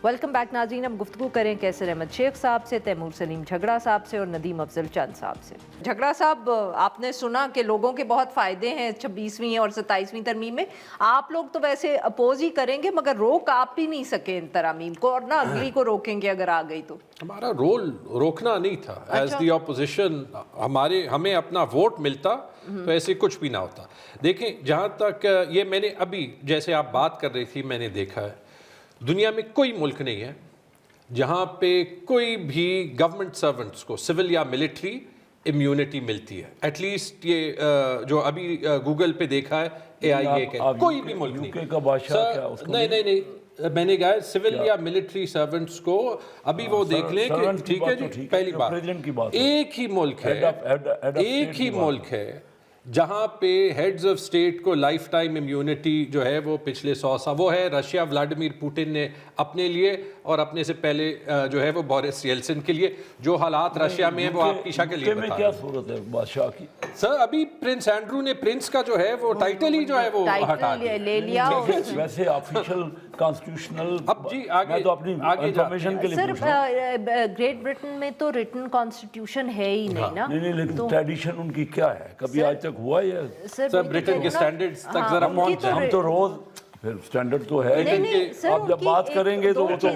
Welcome back ناظرین. اب گفتگو کریں کیسر احمد شیخ صاحب سے, تیمور سلیم جھگڑا صاحب سے اور ندیم افضل چند صاحب سے. جھگڑا صاحب, آپ نے سنا کہ لوگوں کے بہت فائدے ہیں 26ویں اور 27ویں ترمیم میں. آپ لوگ تو ویسے اپوز ہی کریں گے مگر روک آپ بھی نہیں سکے ان ترامیم کو, اور نہ اگلی کو روکیں گے اگر آ گئی تو. ہمارا رول روکنا نہیں تھا. ایز دی اپوزیشن ہمیں اپنا ووٹ ملتا تو ایسے کچھ بھی نہ ہوتا. دیکھیں, جہاں تک یہ میں نے ابھی جیسے آپ بات کر رہی تھی, میں نے دیکھا ہے دنیا میں کوئی ملک نہیں ہے جہاں پہ کوئی بھی گورنمنٹ سرونٹس کو سول یا ملٹری امیونٹی ملتی ہے. ایٹ لیسٹ یہ جو ابھی گوگل پہ دیکھا ہے AIA کے, کوئی بھی ملک نہیں. نہیں, میں نے کہا سول یا ملٹری سرونٹس کو ابھی وہ دیکھ لیں کہ ٹھیک ہے جی, پہلی بات ایک ہی ملک ہے جہاں پہ ہیڈز آف اسٹیٹ کو لائف ٹائم امیونٹی جو ہے وہ پچھلے 100 سال وہ ہے رشیا. ولاڈیمیر پوٹن نے اپنے لیے اور اپنے سے پہلے جو ہے وہ بورس یلسن کے لیے, جو حالات رشیا میں ہیں وہ آپ کی شکل یہ بتا. کیا صورت ہے بادشاہ کی؟ سر ابھی پرنس اینڈرو نے پرنس کا جو ہے وہ ٹائٹل ہی جو ہے وہ ہٹا لے لیا. ویسے آفیشل کانسٹیٹیوشنل, اب جی میں تو اپنی انفارمیشن کے لیے پوچھ رہا ہوں. گریٹ برٹن میں تو ریٹن کانسٹیٹیوشن ہے ہی نہیں نا. نہیں, لیکن ٹریڈیشن ان کی کیا ہے, کبھی آج تک ہوا ہے؟ سر برٹن کے سٹینڈرڈز تک ذرا پہنچ جائیں. ہم تو روز پھر سٹینڈرڈ تو ہے, آپ جب بات کریں گے تو وہ تو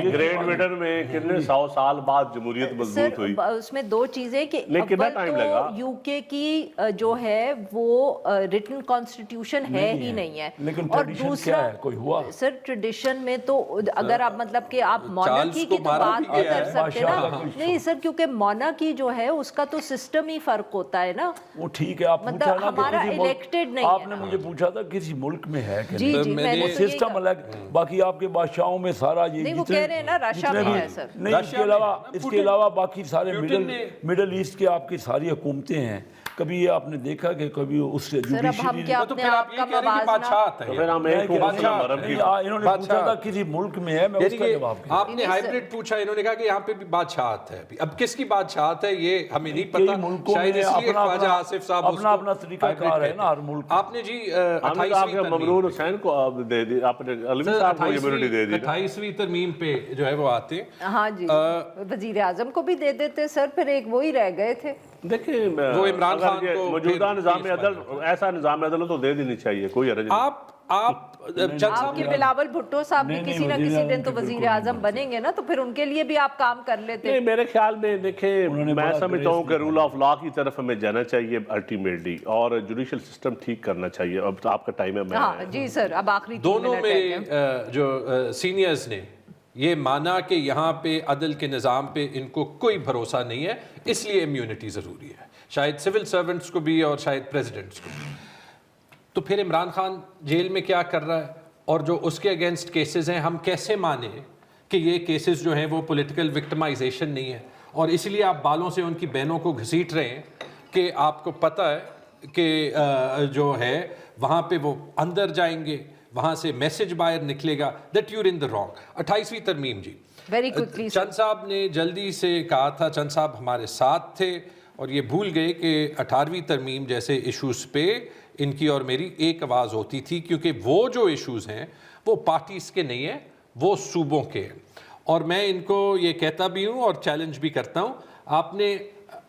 گریٹ برٹن میں کتنے 100 سال بعد جمہوریت مضبوط ہوئی. اس میں دو چیزیں کہ اول تو یو کے کی جو ہے وہ ریٹن کانسٹیٹیوشن ہے ہی نہیں ہے, اور دوسرا کوئی ہوا سر ٹریڈیشن میں تو اگر آپ مطلب کہ آپ مونارکی کی تو بات نہیں کر سکتے نا. نہیں سر, کیونکہ مونارکی جو ہے اس کا تو سسٹم ہی فرق ہوتا ہے نا. وہ ٹھیک ہے, آپ پوچھا نا ہمارا الیکٹڈ نہیں ہے. آپ نے مجھے پوچھا تھا کسی ملک میں ہے کہ سسٹم الگ, باقی آپ کے بادشاہوں میں سارا یہ نہیں, وہ کہہ رہے ہیں نا رشیا میں ہے سر. نہیں, اس کے علاوہ باقی سارے مڈل ایسٹ کے آپ کی ساری حکومتیں ہیں. کبھی یہ آپ نے دیکھا کہ کبھی اس سے جوڈیشری تو پھر آپ کا بادشاہت ہے. انہوں نے پوچھا تھا کسی ملک میں ہے, میں اس کا جواب دیا. آپ نے ہائبرڈ پوچھا, انہوں نے کہا کہ یہاں پہ بھی بادشاہت ہے. اب کس کی بادشاہت ہے یہ ہمیں نہیں پتا. شاید اس لیے خواجہ آصف صاحب اپنا اپنا طریقہ کار ہے نا ہر ملک. آپ نے جی 28ویں حسین کو دے دی, آپ نے علوی صاحب کو امیونٹی دے دی. 28ویں ترمیم پہ جو ہے وہ آتے. ہاں جی, وزیر اعظم کو بھی دے دیتے سر, پھر ایک وہی رہ گئے تھے. دیکھیں وہ عمران خان کو موجودہ نظام عدل, ایسا نظام عدل تو دے دینی چاہیے, کوئی حرج نہیں. آپ کے بلاول بھٹو صاحب بھی کسی نہ کسی دن تو وزیر اعظم بنیں گے نا, تو پھر ان کے لیے بھی آپ کام کر لیتے. نہیں, میرے خیال میں دیکھیں, میں سمجھتا ہوں کہ رول آف لا کی طرف ہمیں جانا چاہیے الٹیمیٹلی, اور جوڈیشل سسٹم ٹھیک کرنا چاہیے. اب آپ کا ٹائم ہے. ہاں جی سر, اب آخری دونوں میں جو سینئرز نے یہ مانا کہ یہاں پہ عدل کے نظام پہ ان کو کوئی بھروسہ نہیں ہے, اس لیے امیونٹی ضروری ہے, شاید سول سرونٹس کو بھی اور شاید پریزیڈنٹس کو بھی. تو پھر عمران خان جیل میں کیا کر رہا ہے, اور جو اس کے اگینسٹ کیسز ہیں ہم کیسے مانیں کہ یہ کیسز جو ہیں وہ پولیٹیکل وکٹمائزیشن نہیں ہے, اور اس لیے آپ بالوں سے ان کی بہنوں کو گھسیٹ رہے ہیں کہ آپ کو پتہ ہے کہ جو ہے وہاں پہ وہ اندر جائیں گے, وہاں سے میسج باہر نکلے گا that you in the wrong. 28ویں ترمیم جی, چند صاحب نے جلدی سے کہا تھا, چند صاحب ہمارے ساتھ تھے اور یہ بھول گئے کہ 18ویں ترمیم جیسے ایشوز پہ ان کی اور میری ایک آواز ہوتی تھی, کیونکہ وہ جو ایشوز ہیں وہ پارٹیز کے نہیں ہیں, وہ صوبوں کے ہیں. اور میں ان کو یہ کہتا بھی ہوں اور چیلنج بھی کرتا ہوں, آپ نے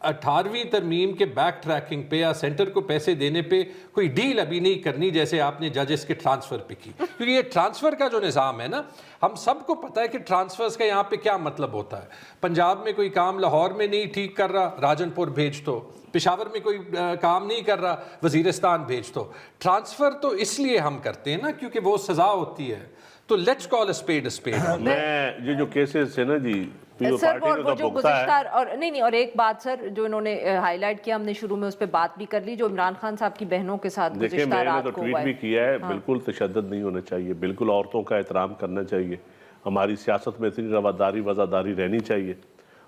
18ویں ترمیم کے بیک ٹریکنگ پہ یا سینٹر کو پیسے دینے پہ کوئی ڈیل ابھی نہیں کرنی جیسے آپ نے ججز کے ٹرانسفر پہ کی, کیونکہ یہ ٹرانسفر کا جو نظام ہے نا, ہم سب کو پتہ ہے کہ ٹرانسفرز کا یہاں پہ کیا مطلب ہوتا ہے. پنجاب میں کوئی کام لاہور میں نہیں ٹھیک کر رہا, راجن پور بھیج دو. پشاور میں کوئی کام نہیں کر رہا, وزیرستان بھیج دو. ٹرانسفر تو اس لیے ہم کرتے ہیں نا کیونکہ وہ سزا ہوتی ہے. تو let's call a speed a speed. میں یہ جو کیسز ہے نا جی سر, وہ جو گزشتہ اور نہیں, اور ایک بات سر جو انہوں نے ہائی لائٹ کیا, ہم نے شروع میں اس پہ بات بھی کر لی, جو عمران خان صاحب کی بہنوں کے ساتھ گزشتہ رات کو ٹویٹ بھی کیا ہے, بالکل تشدد نہیں ہونا چاہیے, بالکل عورتوں کا احترام کرنا چاہیے, ہماری سیاست میں اتنی رواداری وزاداری رہنی چاہیے,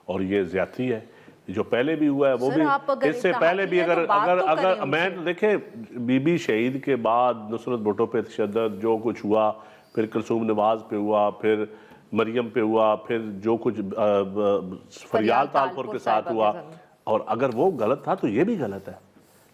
اور یہ زیادتی ہے جو پہلے بھی ہوا ہے وہ بھی, اس سے پہلے بھی اگر میں دیکھیں بی بی شہید کے بعد نصرت بھٹو پہ تشدد جو کچھ ہوا, پھر کلثوم نواز پہ ہوا, پھر مریم پہ ہوا, پھر جو کچھ فریال تالپور کے ساتھ ہوا, اور اگر وہ غلط تھا تو یہ بھی غلط ہے.